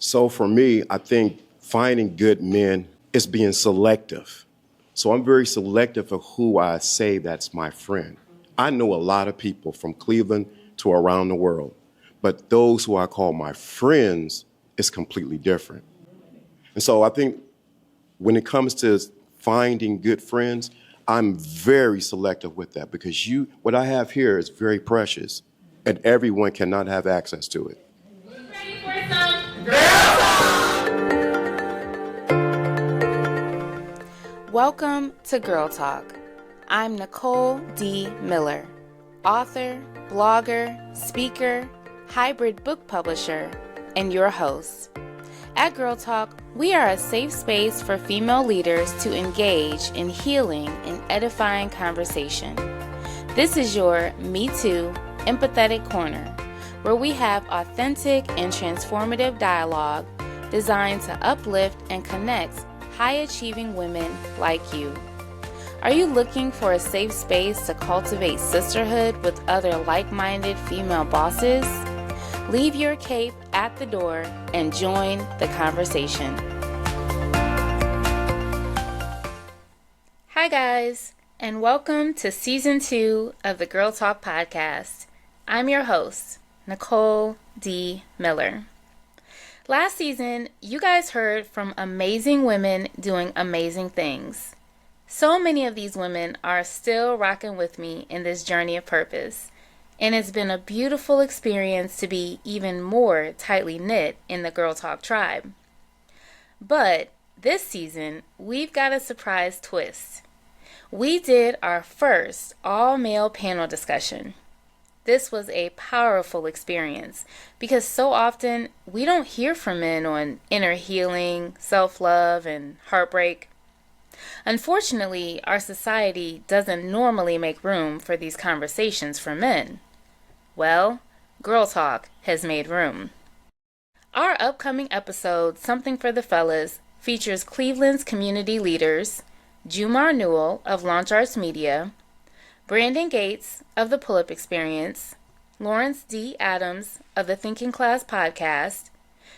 So for me, I think finding good men is being selective. So I'm very selective of who I say that's my friend. I know a lot of people from Cleveland to around the world, but those who I call my friends is completely different. And so I think when it comes to finding good friends, I'm very selective with that because what I have here is very precious and everyone cannot have access to it. Ready for some Girl Talk? Welcome to Girl Talk. I'm Nicole D. Miller, author, blogger, speaker, hybrid book publisher, and your host. At Girl Talk, we are a safe space for female leaders to engage in healing and edifying conversation. This is your Me Too empathetic corner, where we have authentic and transformative dialogue designed to uplift and connect high-achieving women like you. Are you looking for a safe space to cultivate sisterhood with other like-minded female bosses? Leave your cape at the door and join the conversation. Hi guys, and welcome to Season 2 of the Girl Talk podcast. I'm your host, Nicole D. Miller. Last season, you guys heard from amazing women doing amazing things. So many of these women are still rocking with me in this journey of purpose. And it's been a beautiful experience to be even more tightly knit in the Girl Talk tribe. But this season, we've got a surprise twist. We did our first all-male panel discussion. This was a powerful experience because so often we don't hear from men on inner healing, self-love, and heartbreak. Unfortunately, our society doesn't normally make room for these conversations for men. Well, Girl Talk has made room. Our upcoming episode, Something for the Fellas, features Cleveland's community leaders, Jumar Newell of Launch Arts Media, Brandon Gates of the Pull-Up Experience, Lawrence D. Adams of the Thinking Class Podcast,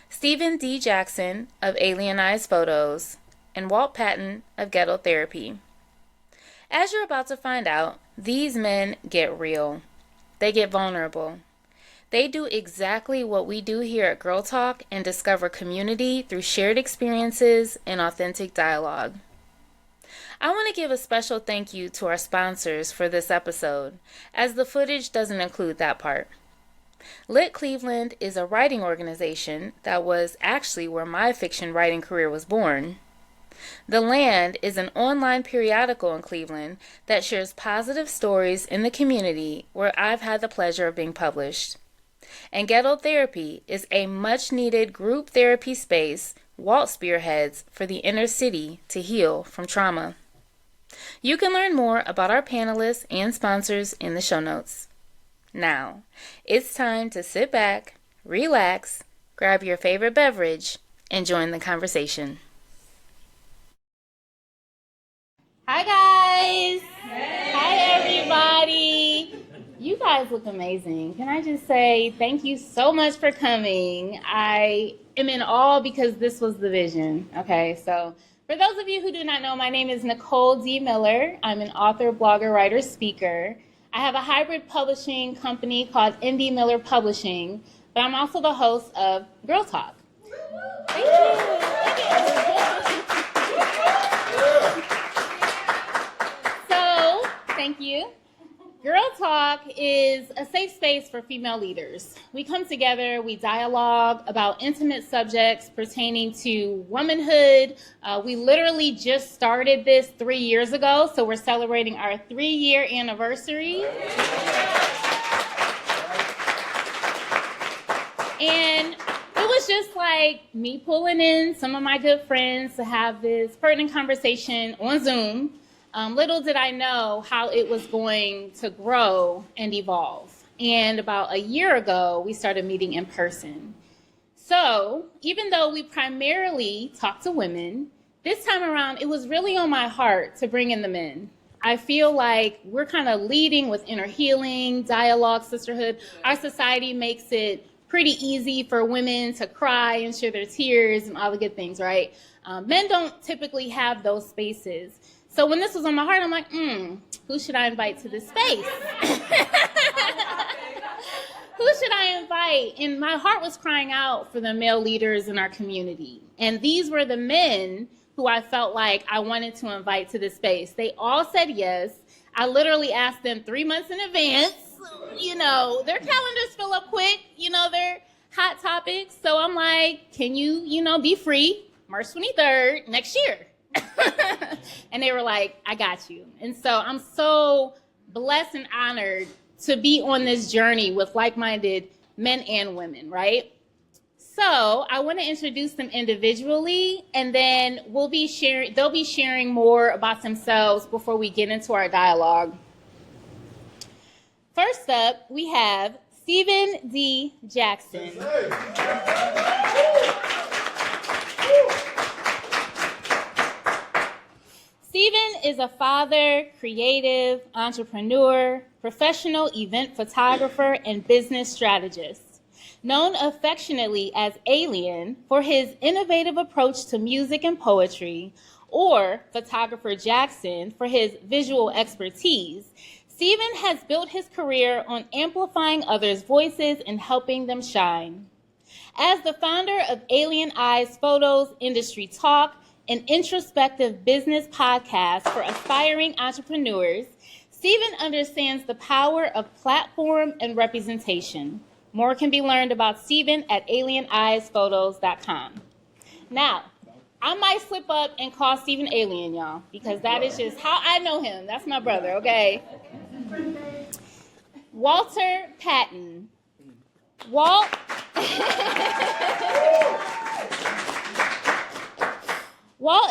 Stephen D. Jackson of Alienized Photos, and Walt Patton of Ghetto Therapy. As you're about to find out, these men get real. They get vulnerable. They do exactly what we do here at Girl Talk and discover community through shared experiences and authentic dialogue. I want to give a special thank you to our sponsors for this episode, as the footage doesn't include that part. Lit Cleveland is a writing organization that was actually where my fiction writing career was born. The Land is an online periodical in Cleveland that shares positive stories in the community where I've had the pleasure of being published. And Ghetto Therapy is a much-needed group therapy space Walt spearheads for the inner city to heal from trauma. You can learn more about our panelists and sponsors in the show notes. Now, it's time to sit back, relax, grab your favorite beverage, and join the conversation. Hi guys! Hey. Hi everybody! You guys look amazing. Can I just say thank you so much for coming. I am in awe because this was the vision. Okay, so for those of you who do not know, my name is Nicole D. Miller. I'm an author, blogger, writer, speaker. I have a hybrid publishing company called Indie Miller Publishing, but I'm also the host of Girl Talk. Thank you. Thank you. Girl Talk is a safe space for female leaders. We come together, we dialogue about intimate subjects pertaining to womanhood. We literally just started this 3 years ago, so we're celebrating our 3-year anniversary. And it was just like me pulling in some of my good friends to have this pertinent conversation on Zoom. Little did I know how it was going to grow and evolve. And about a year ago, we started meeting in person. So even though we primarily talk to women, this time around, it was really on my heart to bring in the men. I feel like we're kind of leading with inner healing, dialogue, sisterhood. Our society makes it pretty easy for women to cry and share their tears and all the good things, right? Men don't typically have those spaces. So when this was on my heart, I'm like, who should I invite to this space? Who should I invite? And my heart was crying out for the male leaders in our community. And these were the men who I felt like I wanted to invite to this space. They all said yes. I literally asked them 3 months in advance. You know, their calendars fill up quick. You know, they're hot topics. So I'm like, can you, be free March 23rd next year? And they were like, I got you. And so I'm so blessed and honored to be on this journey with like-minded men and women, right? So I want to introduce them individually, and then they'll be sharing more about themselves before we get into our dialogue. First up, we have Stephen D. Jackson. Stephen is a father, creative, entrepreneur, professional event photographer, and business strategist. Known affectionately as Alien for his innovative approach to music and poetry, or Photographer Jackson for his visual expertise, Stephen has built his career on amplifying others' voices and helping them shine. As the founder of Alien Eyes Photos Industry Talk, an introspective business podcast for aspiring entrepreneurs, Stephen understands the power of platform and representation. More can be learned about Stephen at alieneyesphotos.com. Now, I might slip up and call Stephen Alien, y'all, because that is just how I know him. That's my brother, okay? Walter Patton. Walt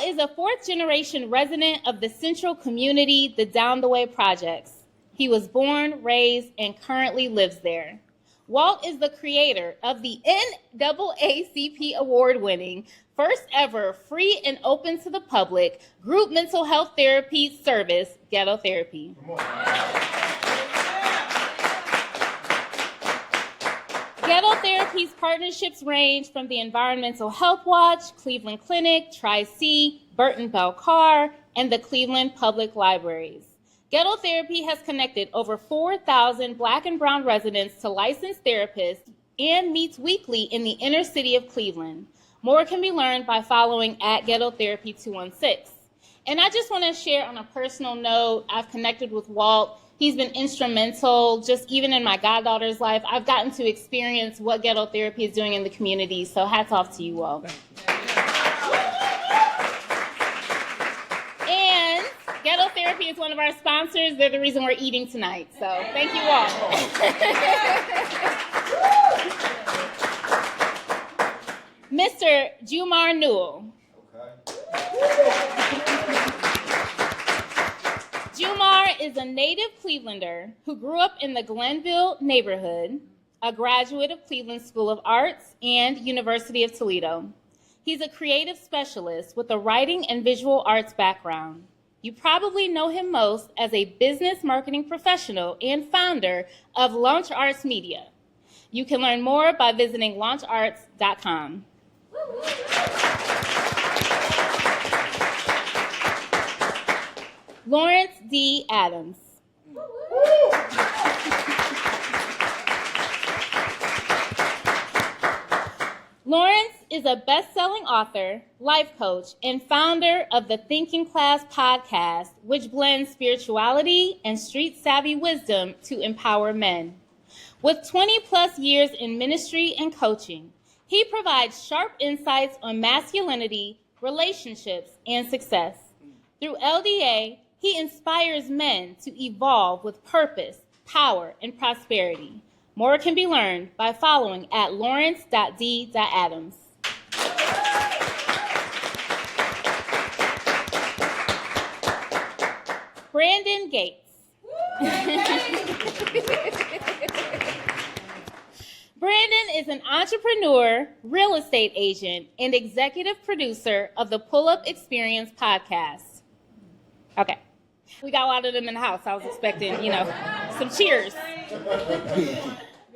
is a fourth-generation resident of the central community, the Down the Way Projects. He was born, raised, and currently lives there. Walt is the creator of the NAACP award-winning, first ever free and open to the public group mental health therapy service, Ghetto Therapy. Ghetto Therapy's partnerships range from the Environmental Health Watch, Cleveland Clinic, Tri-C, Burton Bell Carr, and the Cleveland Public Libraries. Ghetto Therapy has connected over 4,000 Black and Brown residents to licensed therapists and meets weekly in the inner city of Cleveland. More can be learned by following at Ghetto Therapy 216. And I just want to share on a personal note, I've connected with Walt. He's been instrumental just even in my goddaughter's life. I've gotten to experience what Ghetto Therapy is doing in the community, so hats off to you, Walt. And Ghetto Therapy is one of our sponsors. They're the reason we're eating tonight, so thank you all. Mr. Jumar Newell. Jumar is a native Clevelander who grew up in the Glenville neighborhood, a graduate of Cleveland School of Arts and University of Toledo. He's a creative specialist with a writing and visual arts background. You probably know him most as a business marketing professional and founder of Launch Arts Media. You can learn more by visiting launcharts.com. Lawrence D. Adams. Lawrence is a best-selling author, life coach, and founder of the Thinking Class podcast, which blends spirituality and street-savvy wisdom to empower men. With 20-plus years in ministry and coaching, he provides sharp insights on masculinity, relationships, and success. Through LDA, he inspires men to evolve with purpose, power, and prosperity. More can be learned by following at lawrence.d.adams. Brandon Gates. Brandon is an entrepreneur, real estate agent, and executive producer of the Pull-Up Experience podcast. Okay. We got a lot of them in the house. I was expecting, some cheers.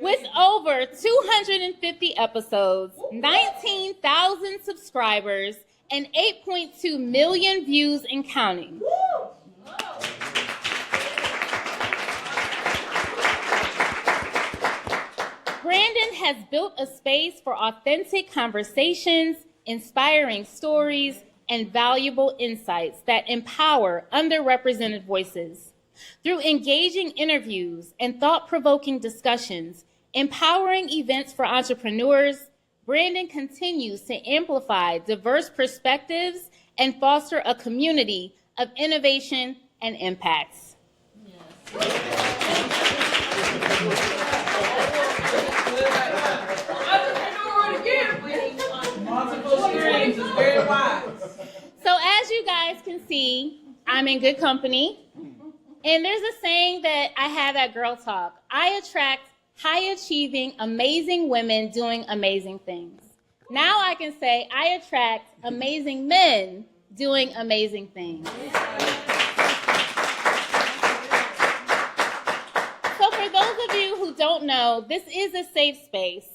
With over 250 episodes, 19,000 subscribers, and 8.2 million views and counting. Brandon has built a space for authentic conversations, inspiring stories, and valuable insights that empower underrepresented voices. Through engaging interviews and thought-provoking discussions, empowering events for entrepreneurs, Brandon continues to amplify diverse perspectives and foster a community of innovation and impacts. So as you guys can see, I'm in good company. And there's a saying that I have at Girl Talk. I attract high-achieving, amazing women doing amazing things. Now I can say I attract amazing men doing amazing things. So for those of you who don't know, this is a safe space.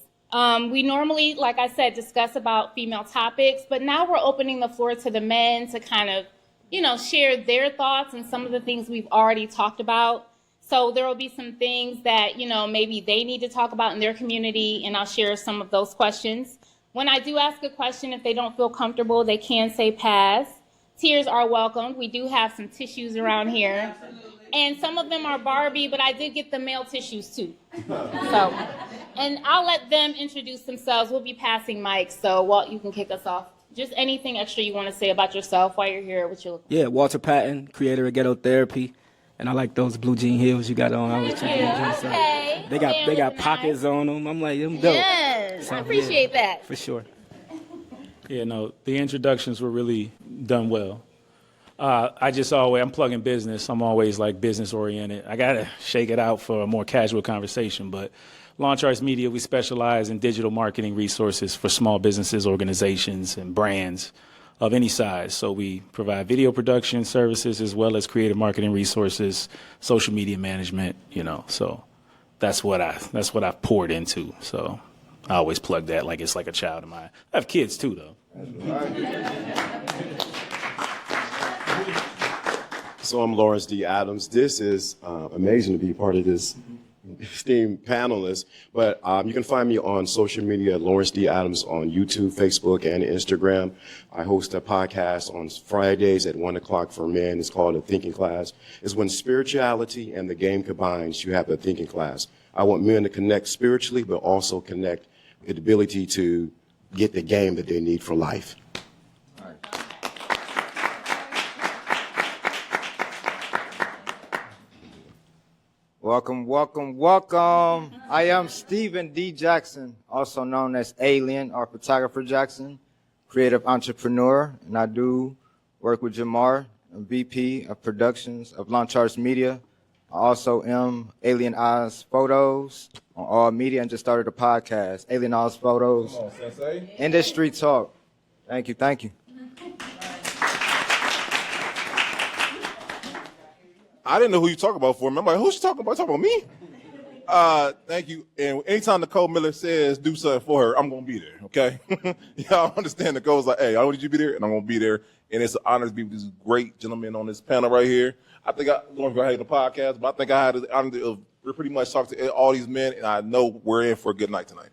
We normally, like I said, discuss about female topics, but now we're opening the floor to the men to kind of, share their thoughts and some of the things we've already talked about. So there will be some things that, maybe they need to talk about in their community, and I'll share some of those questions. When I do ask a question, if they don't feel comfortable, they can say pass. Tears are welcomed. We do have some tissues around here. And some of them are Barbie, but I did get the male tissues too. And I'll let them introduce themselves. We'll be passing mics, so Walt, you can kick us off. Just anything extra you want to say about yourself while you're here, what you look like. Yeah, Walter Patton, creator of Ghetto Therapy, and I like those blue jean heels you got on. I was checking them. Okay. They got pockets on them. I'm like, them dope. Yes, So, I appreciate that. For sure. Yeah, no, the introductions were really done well. I'm plugging business. I'm always like business oriented. I got to shake it out for a more casual conversation, but Launch Arts Media, we specialize in digital marketing resources for small businesses, organizations, and brands of any size. So we provide video production services as well as creative marketing resources, social media management, so that's what I've poured into. So I always plug that like it's like a child of mine. I have kids too, though. So I'm Lawrence D. Adams. This is amazing to be part of this esteemed panelists, but you can find me on social media at Lawrence D. Adams on YouTube, Facebook, and Instagram. I host a podcast on Fridays at 1 o'clock for men. It's called A Thinking Class. It's when spirituality and the game combines, you have a thinking class. I want men to connect spiritually, but also connect with the ability to get the game that they need for life. Welcome, welcome, welcome. I am Stephen D. Jackson, also known as Alien or Photographer Jackson, creative entrepreneur, and I do work with Jamar, VP of Productions of Launch Arts Media. I also am Alien Eyes Photos on all media and just started a podcast, Alien Eyes Photos, Industry Talk. Thank you, thank you. I didn't know who you talking about for me. I'm like, who's she talking about? Talking about me? Thank you. And anytime Nicole Miller says do something for her, I'm going to be there, okay? Y'all understand Nicole's like, hey, I need you to be there, and I'm going to be there. And it's an honor to be with these great gentlemen on this panel right here. I think I don't know if I had the podcast, but I think I had the honor of pretty much talk to all these men, and I know we're in for a good night tonight.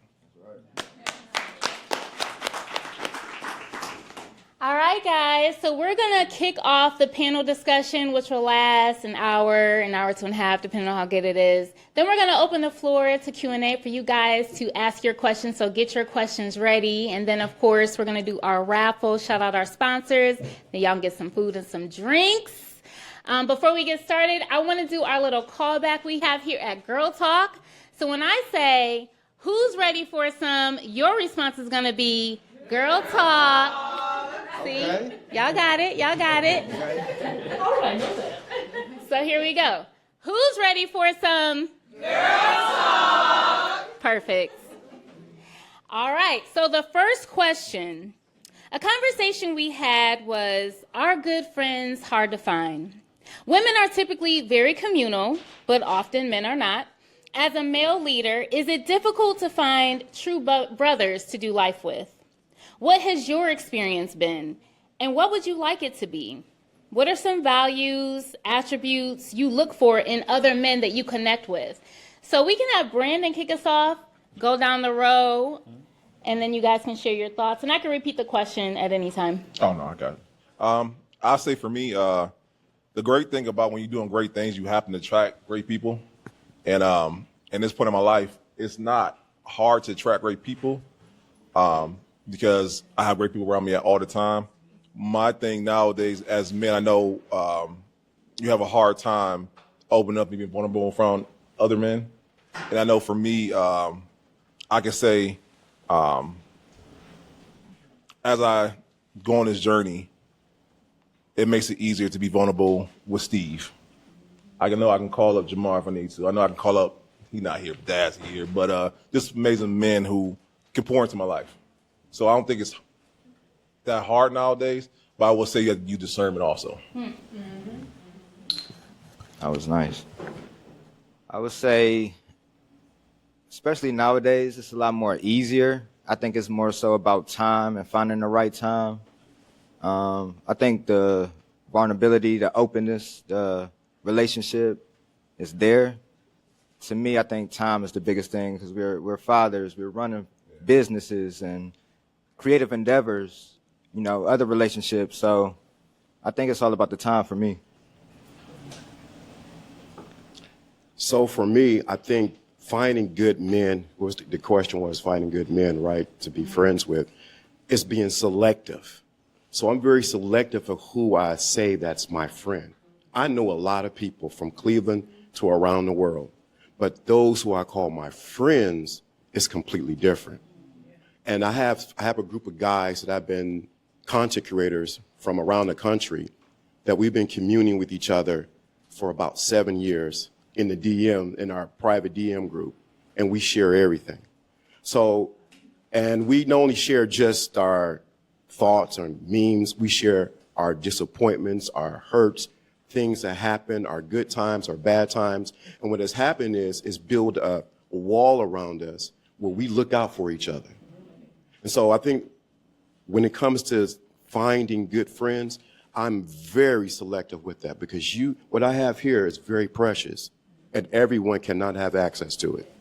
All right, guys, so we're going to kick off the panel discussion, which will last an hour, 2.5, depending on how good it is. Then we're going to open the floor to Q&A for you guys to ask your questions, so get your questions ready. And then, of course, we're going to do our raffle, shout out our sponsors. Then y'all can get some food and some drinks. Before we get started, I want to do our little callback we have here at Girl Talk. So when I say, who's ready for some, your response is going to be, Girl Talk. See? Okay. Y'all got it. Y'all got it. How did I know that? So here we go. Who's ready for some Girl Talk? Perfect. All right. So the first question, a conversation we had was, are good friends hard to find? Women are typically very communal, but often men are not. As a male leader, is it difficult to find true brothers to do life with? What has your experience been, and what would you like it to be? What are some values, attributes you look for in other men that you connect with? So we can have Brandon kick us off, go down the row, and then you guys can share your thoughts. And I can repeat the question at any time. Oh, no, I got it. I'll say for me, the great thing about when you're doing great things, you happen to attract great people. And in this point in my life, it's not hard to attract great people because I have great people around me all the time. My thing nowadays, as men, I know you have a hard time opening up and being vulnerable in front of other men. And I know for me, I can say, as I go on this journey, it makes it easier to be vulnerable with Steve. I know I can call up Jamar if I need to. I know I can call up, he's not here, but Dad's here. But just amazing men who can pour into my life. So I don't think it's that hard nowadays, but I will say you have to use discernment also. That was nice. I would say, especially nowadays, it's a lot more easier. I think it's more so about time and finding the right time. I think the vulnerability, the openness, the relationship is there. To me, I think time is the biggest thing because we're fathers, we're running businesses and creative endeavors, you know, other relationships. So I think it's all about the time for me. So for me, I think finding good men, the question was finding good men, right, to be friends with, is being selective. So I'm very selective of who I say that's my friend. I know a lot of people from Cleveland to around the world, but those who I call my friends is completely different. And I have a group of guys that I've been content creators from around the country that we've been communing with each other for about 7 years in the DM, in our private DM group, and we share everything. So, and we not only share just our thoughts or memes, we share our disappointments, our hurts, things that happen, our good times, our bad times. And what has happened is build a wall around us where we look out for each other. And so I think when it comes to finding good friends, I'm very selective with that because what I have here is very precious and everyone cannot have access to it.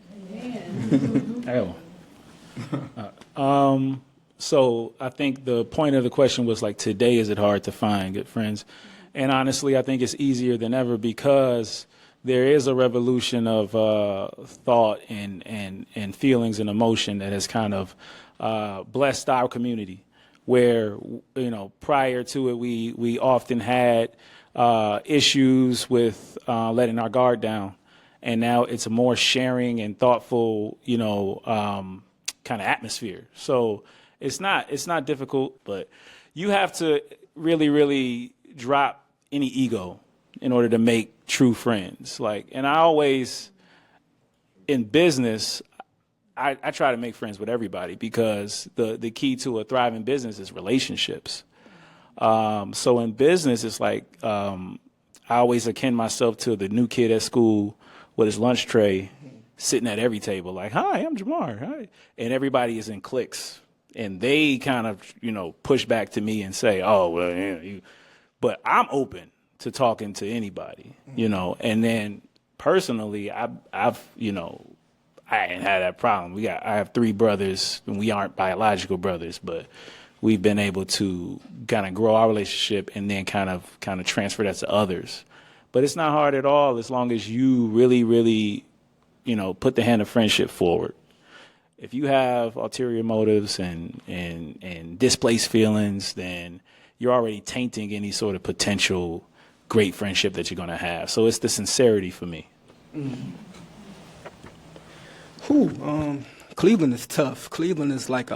So I think the point of the question was like, today, is it hard to find good friends? And honestly, I think it's easier than ever because there is a revolution of thought and feelings and emotion that has kind of blessed our community. Where, you know, prior to it, we often had issues with letting our guard down. And now it's a more sharing and thoughtful, you know, kind of atmosphere. So it's not difficult, but you have to really, really drop any ego in order to make true friends. Like, and I always, in business, I try to make friends with everybody because the key to a thriving business is relationships. So in business, it's like I always akin myself to the new kid at school with his lunch tray, sitting at every table, like, "Hi, I'm Jamar." Hi. And everybody is in cliques, and they kind of, you know, push back to me and say, "Oh, well, yeah, but I'm open to talking to anybody, you know." And then personally, I've you know, I ain't had that problem. I have 3 brothers, and we aren't biological brothers, but we've been able to kind of grow our relationship and then kind of transfer that to others. But it's not hard at all as long as you really, really, you know, put the hand of friendship forward. If you have ulterior motives and displaced feelings, then you're already tainting any sort of potential great friendship that you're going to have. So it's the sincerity for me. Cleveland is tough. Cleveland is like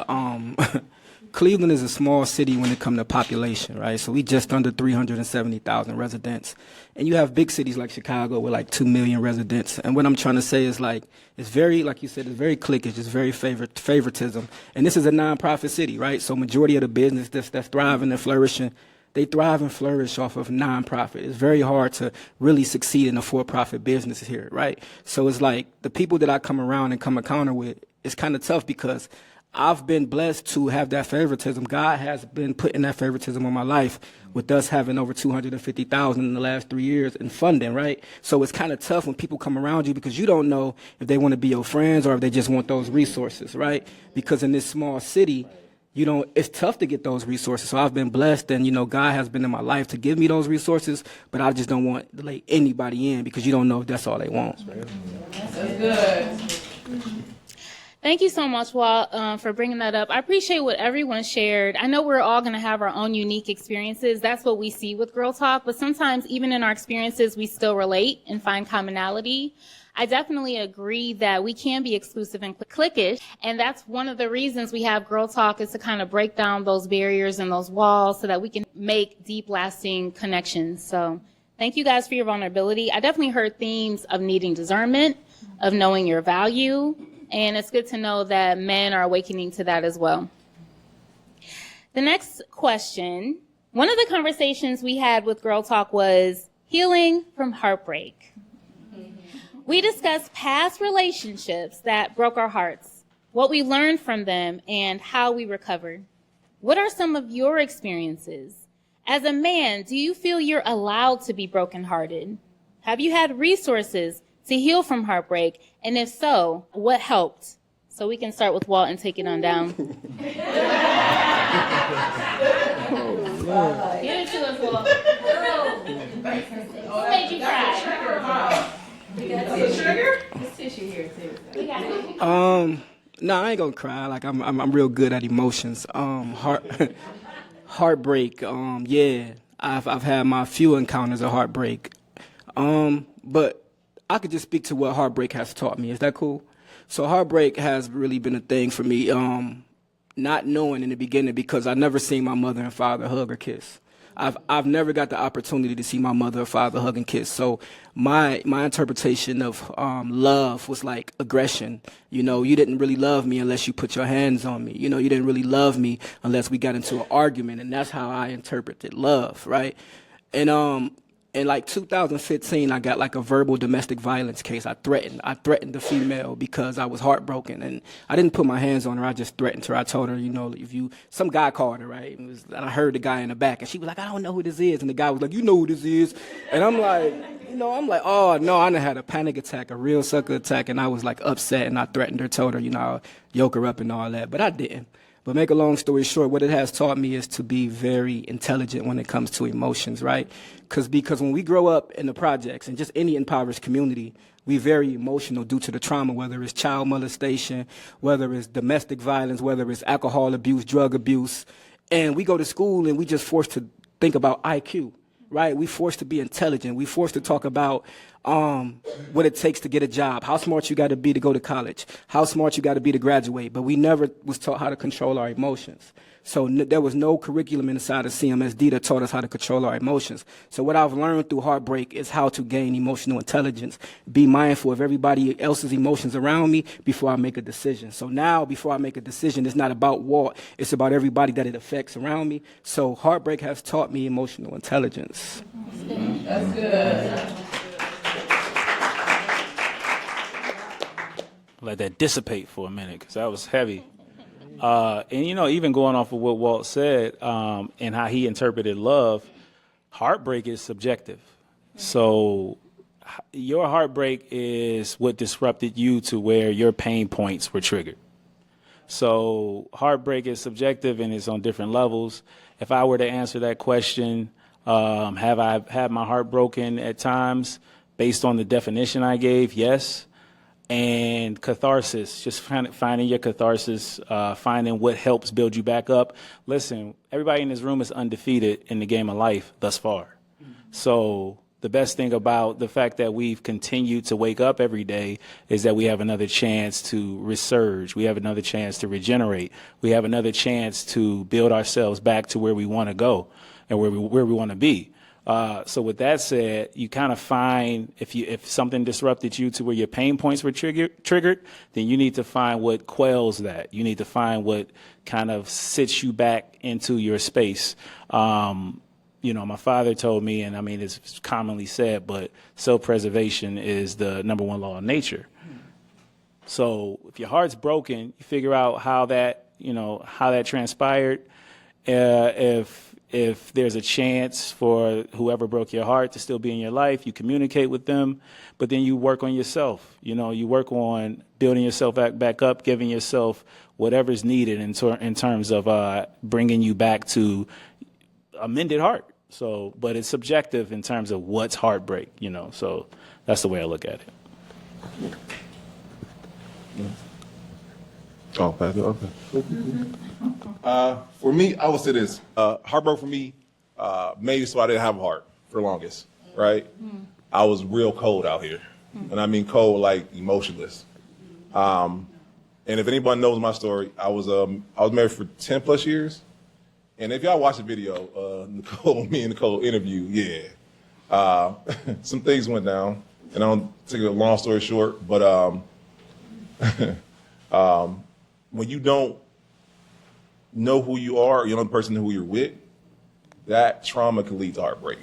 Cleveland is a small city when it comes to population, right? So we just under 370,000 residents. And you have big cities like Chicago with like 2 million residents. And what I'm trying to say is like, it's very, like you said, it's very cliquish, it's very favoritism. And this is a nonprofit city, right? So majority of the business that's thriving and flourishing, they thrive and flourish off of nonprofit. It's very hard to really succeed in a for-profit business here, right? So it's like the people that I come around and come encounter with, it's kind of tough because I've been blessed to have that favoritism. God has been putting that favoritism on my life with us having over 250,000 in the last 3 years in funding, right? So it's kind of tough when people come around you because you don't know if they want to be your friends or if they just want those resources, right? Because in this small city, it's tough to get those resources. So I've been blessed and, God has been in my life to give me those resources, but I just don't want to let anybody in because you don't know if that's all they want. That's good. Thank you so much, Walt, for bringing that up. I appreciate what everyone shared. I know we're all going to have our own unique experiences. That's what we see with Girl Talk, but sometimes even in our experiences, we still relate and find commonality. I definitely agree that we can be exclusive and cliquish, and that's one of the reasons we have Girl Talk is to kind of break down those barriers and those walls so that we can make deep, lasting connections. So thank you guys for your vulnerability. I definitely heard themes of needing discernment, of knowing your value, and it's good to know that men are awakening to that as well. The next question, one of the conversations we had with Girl Talk was healing from heartbreak. We discussed past relationships that broke our hearts, what we learned from them, and how we recovered. What are some of your experiences? As a man, do you feel you're allowed to be brokenhearted? Have you had resources to heal from heartbreak? And if so, what helped? So we can start with Walt and take it on down. Give it to us, Walt. What made you cry? We got tissue. There's tissue here too. We got it. No, I ain't gonna cry. Like I'm real good at emotions. Heartbreak. Yeah, I've had my few encounters of heartbreak. But I could just speak to what heartbreak has taught me. Is that cool? So heartbreak has really been a thing for me. Not knowing in the beginning because I never seen my mother and father hug or kiss. I've never got the opportunity to see my mother or father hug and kiss. So my interpretation of love was like aggression. You didn't really love me unless you put your hands on me. You didn't really love me unless we got into an argument, and that's how I interpreted love, right? And in like 2015, I got like a verbal domestic violence case. I threatened the female because I was heartbroken, and I didn't put my hands on her. I just threatened her. I told her, some guy called her, right? And I heard the guy in the back, and she was like, I don't know who this is. And the guy was like, you know who this is. And I'm like, oh no, I done had a panic attack, a real sucker attack, and I was like upset, and I threatened her, told her, I'll yoke her up and all that, but I didn't. But make a long story short, what it has taught me is to be very intelligent when it comes to emotions, right? Because when we grow up in the projects and just any impoverished community, we're very emotional due to the trauma, whether it's child molestation, whether it's domestic violence, whether it's alcohol abuse, drug abuse. And we go to school and we just forced to think about IQ, right? We forced to be intelligent. We forced to talk about what it takes to get a job, how smart you got to be to go to college, how smart you got to be to graduate. But we never was taught how to control our emotions. So there was no curriculum inside of CMSD that taught us how to control our emotions. So what I've learned through heartbreak is how to gain emotional intelligence, be mindful of everybody else's emotions around me before I make a decision. So now, before I make a decision, it's not about Walt, it's about everybody that it affects around me. So heartbreak has taught me emotional intelligence. That's good. Let that dissipate for a minute, because that was heavy. And even going off of what Walt said and how he interpreted love, heartbreak is subjective. So your heartbreak is what disrupted you to where your pain points were triggered. So heartbreak is subjective and it's on different levels. If I were to answer that question, have I had my heart broken at times based on the definition I gave? Yes. And catharsis, just finding your catharsis, finding what helps build you back up. Listen, everybody in this room is undefeated in the game of life thus far. So the best thing about the fact that we've continued to wake up every day is that we have another chance to resurge. We have another chance to regenerate. We have another chance to build ourselves back to where we want to go and where we want to be. So with that said, you kind of find if something disrupted you to where your pain points were triggered, then you need to find what quells that. You need to find what kind of sits you back into your space. my father told me, and I mean, it's commonly said, but self-preservation is the number one law of nature. So if your heart's broken, you figure out how that transpired. If there's a chance for whoever broke your heart to still be in your life, you communicate with them, but then you work on yourself. You work on building yourself back up, giving yourself whatever's needed in terms of bringing you back to a mended heart. So, but it's subjective in terms of what's heartbreak, so that's the way I look at it. Oh, pass it. Okay. For me, I would say this. Heartbreak for me, made so I didn't have a heart for the longest, right? I was real cold out here. And I mean cold, like emotionless. And if anybody knows my story, I was married for 10 plus years. And if y'all watch the video, me and Nicole interview, some things went down. And I don't take a long story short, but when you don't know who you are, you know the person who you're with, that trauma can lead to heartbreak.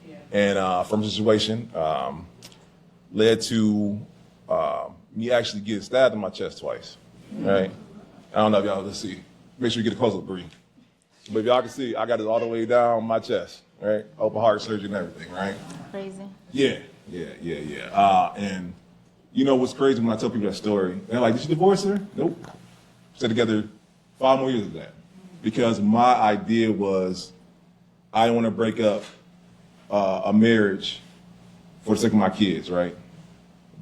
Yeah. And from the situation, led to me actually getting stabbed in my chest twice. Right? I don't know if y'all can see. Make sure you get a close-up, Bree. But if y'all can see, I got it all the way down my chest. Right? Open heart surgery and everything. Right? Crazy. Yeah. And what's crazy when I tell people that story? They're like, "Did you divorce her?" Nope. Stayed together 5 more years of that. Because my idea was I didn't want to break up a marriage for the sake of my kids, right?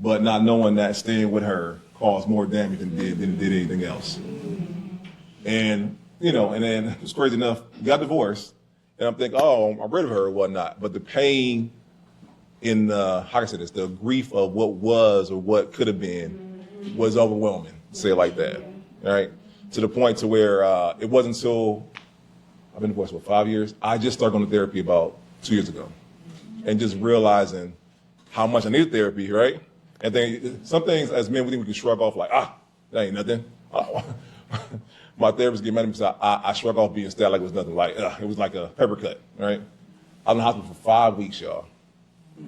But not knowing that staying with her caused more damage than it did anything else. And, and then it's crazy enough, we got divorced, and I'm thinking, oh, I'm rid of her or whatnot. But the pain in how can I say this, the grief of what was or what could have been was overwhelming, say it like that, right? To the point to where it wasn't until I've been divorced for 5 years, I just started going to therapy about 2 years ago. And just realizing how much I needed therapy, right? And then some things as men, we think we can shrug off like, that ain't nothing. My therapist get mad at me because I shrug off being stabbed like it was nothing. Like, it was like a pepper cut, right? I was in the hospital for 5 weeks, y'all.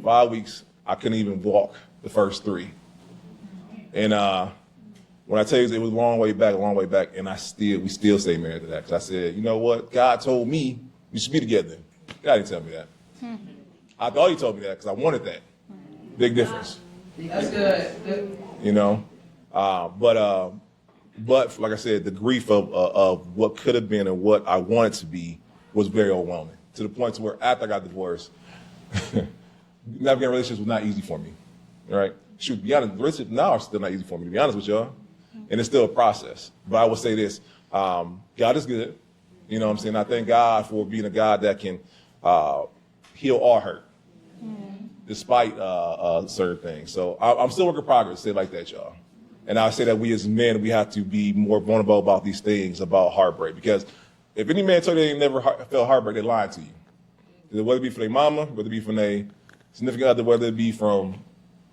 5 weeks, I couldn't even walk the first 3. And when I tell you it was a long way back, and we still stay married to that. Because I said, you know what? God told me you should be together. God didn't tell me that. I thought he told me that because I wanted that. Big difference. That's good. But like I said, the grief of what could have been and what I wanted to be was very overwhelming. To the point to where after I got divorced, navigating relationships was not easy for me. Right? Shoot, to be honest, relationships now are still not easy for me, to be honest with y'all. And it's still a process. But I will say this, God is good. You know what I'm saying? I thank God for being a God that can heal all hurt, despite certain things. So I'm still working in progress, say it like that, y'all. And I say that we as men, we have to be more vulnerable about these things, about heartbreak. Because if any man told you they never felt heartbreak, they're lying to you. Whether it be from their mama, whether it be from their significant other, whether it be from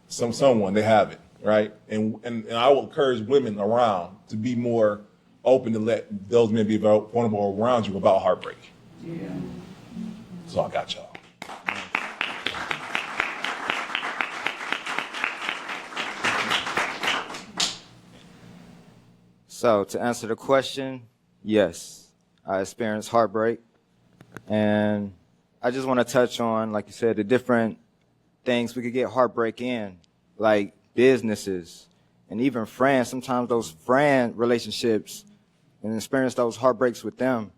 someone, they have it, right? And I will encourage women around to be more open to let those men be vulnerable around you about heartbreak. Yeah. So I got y'all. So to answer the question, yes, I experienced heartbreak. And I just want to touch on, like you said, the different things we could get heartbreak in, like businesses and even friends. Sometimes those friend relationships and experience those heartbreaks with them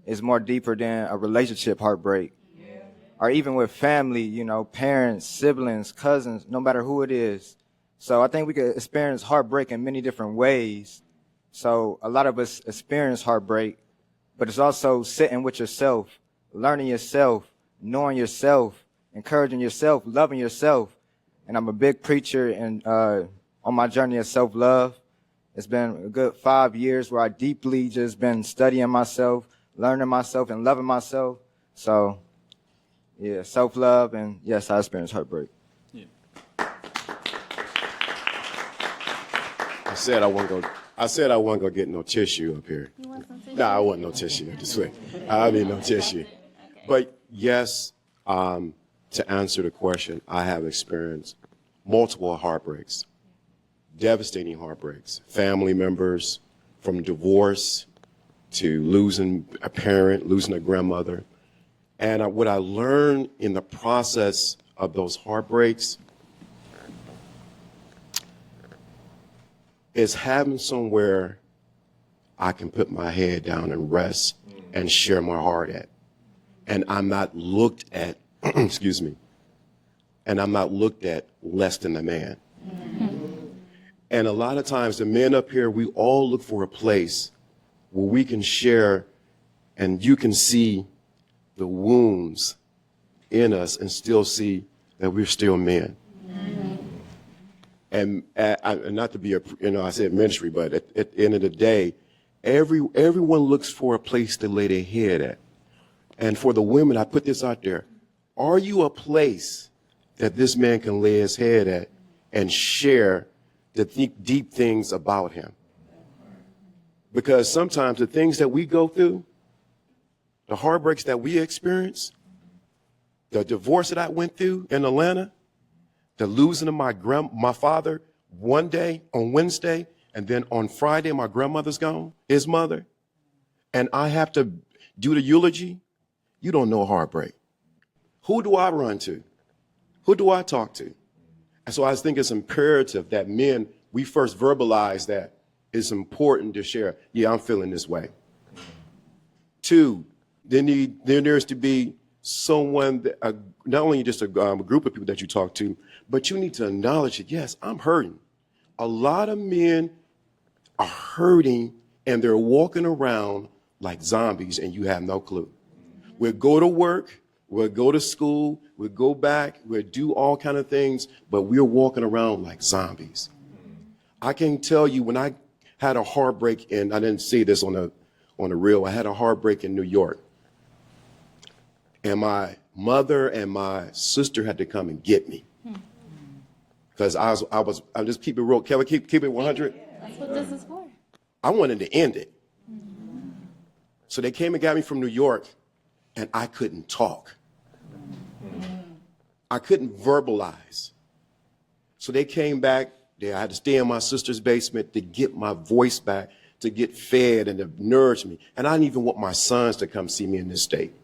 is more deeper than a relationship heartbreak. Yeah. Or even with family, parents, siblings, cousins, no matter who it is. So I think we could experience heartbreak in many different ways. So a lot of us experience heartbreak, but it's also sitting with yourself, learning yourself, knowing yourself, encouraging yourself, loving yourself. And I'm a big preacher and on my journey of self-love. It's been a good 5 years where I deeply just been studying myself, learning myself, and loving myself. So, yeah, self-love, and yes, I experienced heartbreak. Yeah. I said I wasn't gonna get no tissue up here. You want some tissue? Nah, I want no tissue this way. I mean no tissue. But yes, to answer the question, I have experienced multiple heartbreaks, devastating heartbreaks, family members, from divorce to losing a parent, losing a grandmother. And what I learned in the process of those heartbreaks is having somewhere I can put my head down and rest and share my heart at. And I'm not looked at, excuse me, and I'm not looked at less than a man. And a lot of times the men up here, we all look for a place where we can share and you can see the wounds in us and still see that we're still men. And not to be I said ministry, but at the end of the day, everyone looks for a place to lay their head at. And for the women, I put this out there. Are you a place that this man can lay his head at and share the deep things about him? Because sometimes the things that we go through, the heartbreaks that we experience, the divorce that I went through in Atlanta, the losing of my father one day on Wednesday, and then on Friday my grandmother's gone, his mother, and I have to do the eulogy. You don't know heartbreak. Who do I run to? Who do I talk to? And so I think it's imperative that men, we first verbalize that it's important to share. Yeah, I'm feeling this way. Two, there needs to be someone, not only just a group of people that you talk to, but you need to acknowledge that, yes, I'm hurting. A lot of men are hurting and they're walking around like zombies and you have no clue. We'll go to work, we'll go to school, we'll go back, we'll do all kind of things, but we're walking around like zombies. I can tell you when I had a heartbreak, and I didn't see this on the reel, I had a heartbreak in New York. And my mother and my sister had to come and get me. Because I just keep it real. Can we keep it 100? That's what this is for. I wanted to end it. So they came and got me from New York, and I couldn't talk. I couldn't verbalize. So they came back. I had to stay in my sister's basement to get my voice back, to get fed and to nourish me. And I didn't even want my sons to come see me in this state.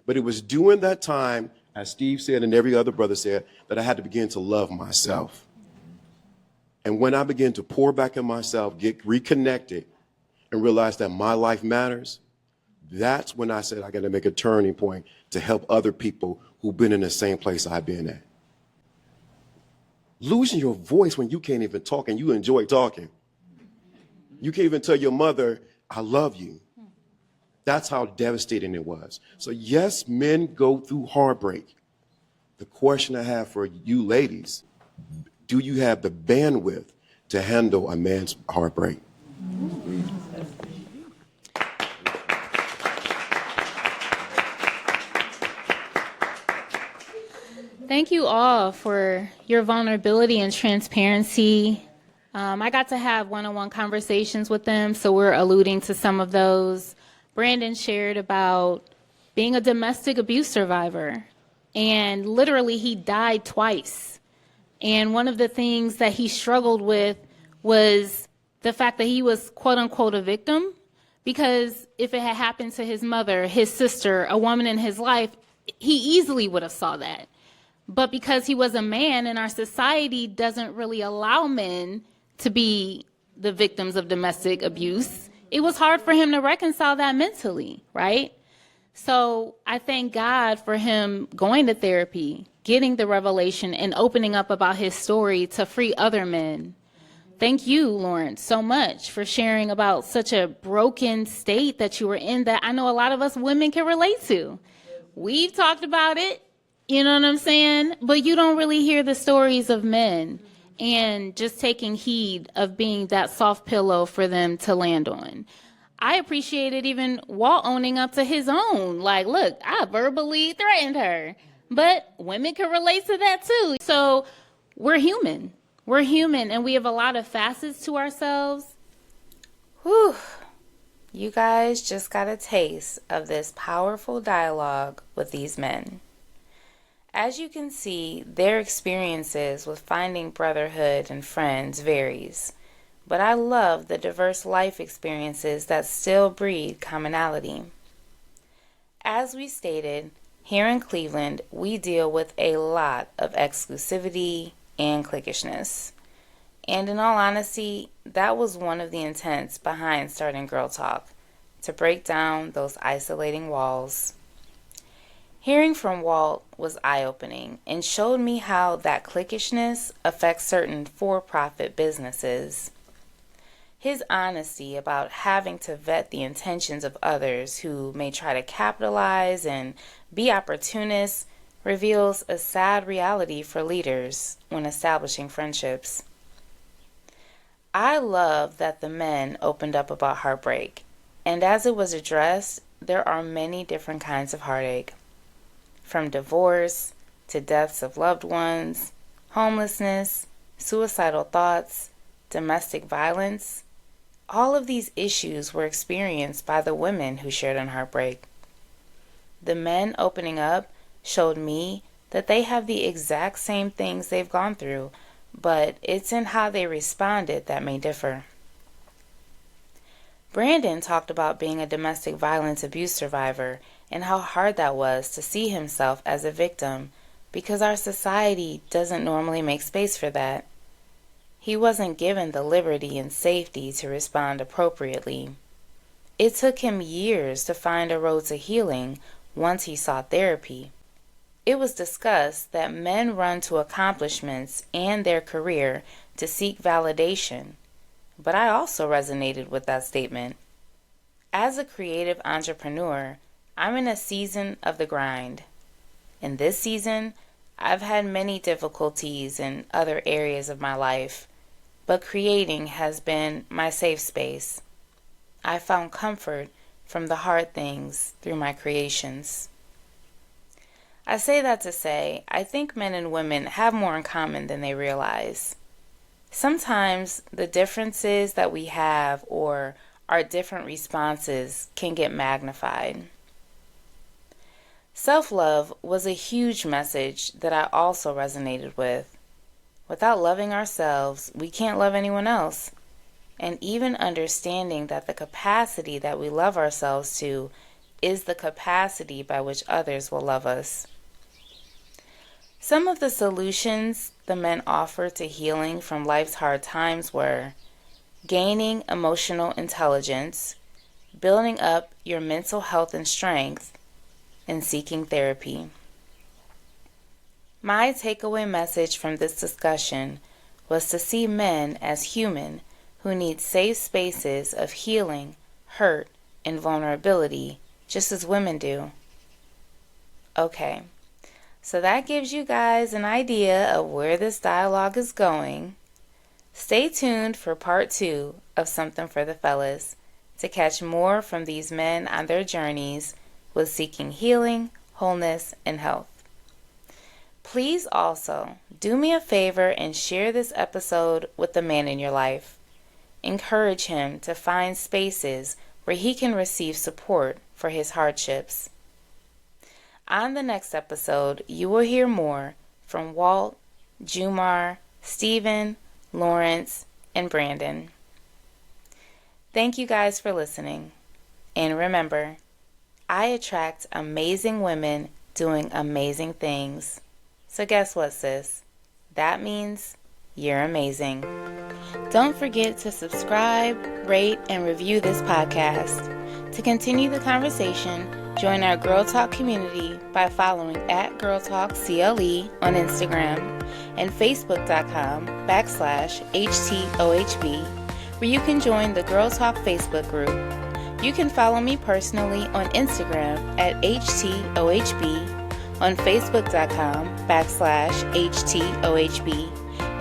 But it was during that time, as Steve said and every other brother said, that I had to begin to love myself. And when I began to pour back in myself, get reconnected, and realize that my life matters, that's when I said I got to make a turning point to help other people who've been in the same place I've been at. Losing your voice when you can't even talk and you enjoy talking. You can't even tell your mother, I love you. That's how devastating it was. So yes, men go through heartbreak. The question I have for you ladies, do you have the bandwidth to handle a man's heartbreak? Thank you all for your vulnerability and transparency. I got to have one-on-one conversations with them, so we're alluding to some of those. Brandon shared about being a domestic abuse survivor, and literally he died twice. And one of the things that he struggled with was the fact that he was quote unquote a victim, because if it had happened to his mother, his sister, a woman in his life, he easily would have saw that. But because he was a man and our society doesn't really allow men to be the victims of domestic abuse, it was hard for him to reconcile that mentally, right? So I thank God for him going to therapy, getting the revelation, and opening up about his story to free other men. Thank you, Lawrence, so much for sharing about such a broken state that you were in that I know a lot of us women can relate to. We've talked about it, you know what I'm saying? But you don't really hear the stories of men and just taking heed of being that soft pillow for them to land on. I appreciated even Walt owning up to his own. Like, look, I verbally threatened her. But women can relate to that too. So we're human. We're human, and we have a lot of facets to ourselves. Whew. you guys just got a taste of this powerful dialogue with these men. As you can see, their experiences with finding brotherhood and friends varies, but I love the diverse life experiences that still breed commonality. As we stated, here in Cleveland, we deal with a lot of exclusivity and cliquishness. And in all honesty, that was one of the intents behind starting Girl Talk, to break down those isolating walls. Hearing from Walt was eye-opening and showed me how that cliquishness affects certain for-profit businesses. His honesty about having to vet the intentions of others who may try to capitalize and be opportunists reveals a sad reality for leaders when establishing friendships. I love that the men opened up about heartbreak, and as it was addressed, there are many different kinds of heartache. From divorce to deaths of loved ones, homelessness, suicidal thoughts, domestic violence, all of these issues were experienced by the women who shared in heartbreak. The men opening up showed me that they have the exact same things they've gone through, but it's in how they responded that may differ. Brandon talked about being a domestic violence abuse survivor and how hard that was to see himself as a victim because our society doesn't normally make space for that. He wasn't given the liberty and safety to respond appropriately. It took him years to find a road to healing once he sought therapy. It was discussed that men run to accomplishments and their career to seek validation, but I also resonated with that statement. As a creative entrepreneur, I'm in a season of the grind. In this season, I've had many difficulties in other areas of my life, but creating has been my safe space. I found comfort from the hard things through my creations. I say that to say, I think men and women have more in common than they realize. Sometimes the differences that we have or our different responses can get magnified. Self-love was a huge message that I also resonated with. Without loving ourselves, we can't love anyone else. And even understanding that the capacity that we love ourselves to is the capacity by which others will love us. Some of the solutions the men offered to healing from life's hard times were gaining emotional intelligence, building up your mental health and strength, and seeking therapy. My takeaway message from this discussion was to see men as human who need safe spaces of healing, hurt, and vulnerability, just as women do. Okay, so that gives you guys an idea of where this dialogue is going. Stay tuned for part 2 of Something for the Fellas to catch more from these men on their journeys with seeking healing, wholeness, and health. Please also do me a favor and share this episode with the man in your life. Encourage him to find spaces where he can receive support for his hardships. On the next episode, you will hear more from Walt, Jumar, Stephen, Lawrence, and Brandon. Thank you guys for listening. And remember, I attract amazing women doing amazing things. So guess what, sis? That means you're amazing. Don't forget to subscribe, rate, and review this podcast. To continue the conversation, join our Girl Talk community by following @GirlTalkCLE on Instagram and Facebook.com/HTOHB, where you can join the Girl Talk Facebook group. You can follow me personally on Instagram @HTOHB, on Facebook.com/HTOHB,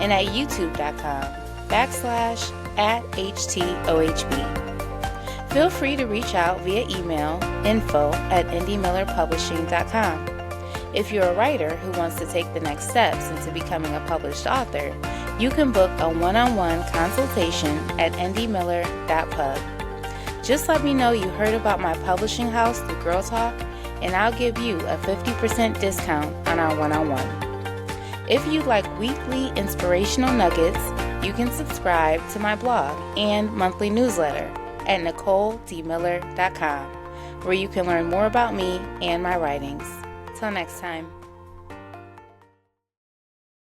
and at YouTube.com/@HTOHB. Feel free to reach out via email info@indiemillerpublishing.com. If you're a writer who wants to take the next steps into becoming a published author, you can book a one-on-one consultation at indiemiller.pub. Just let me know you heard about my publishing house through Girl Talk, and I'll give you a 50% discount on our one-on-one. If you'd like weekly inspirational nuggets, you can subscribe to my blog and monthly newsletter at NicoleDMiller.com, where you can learn more about me and my writings. Till next time.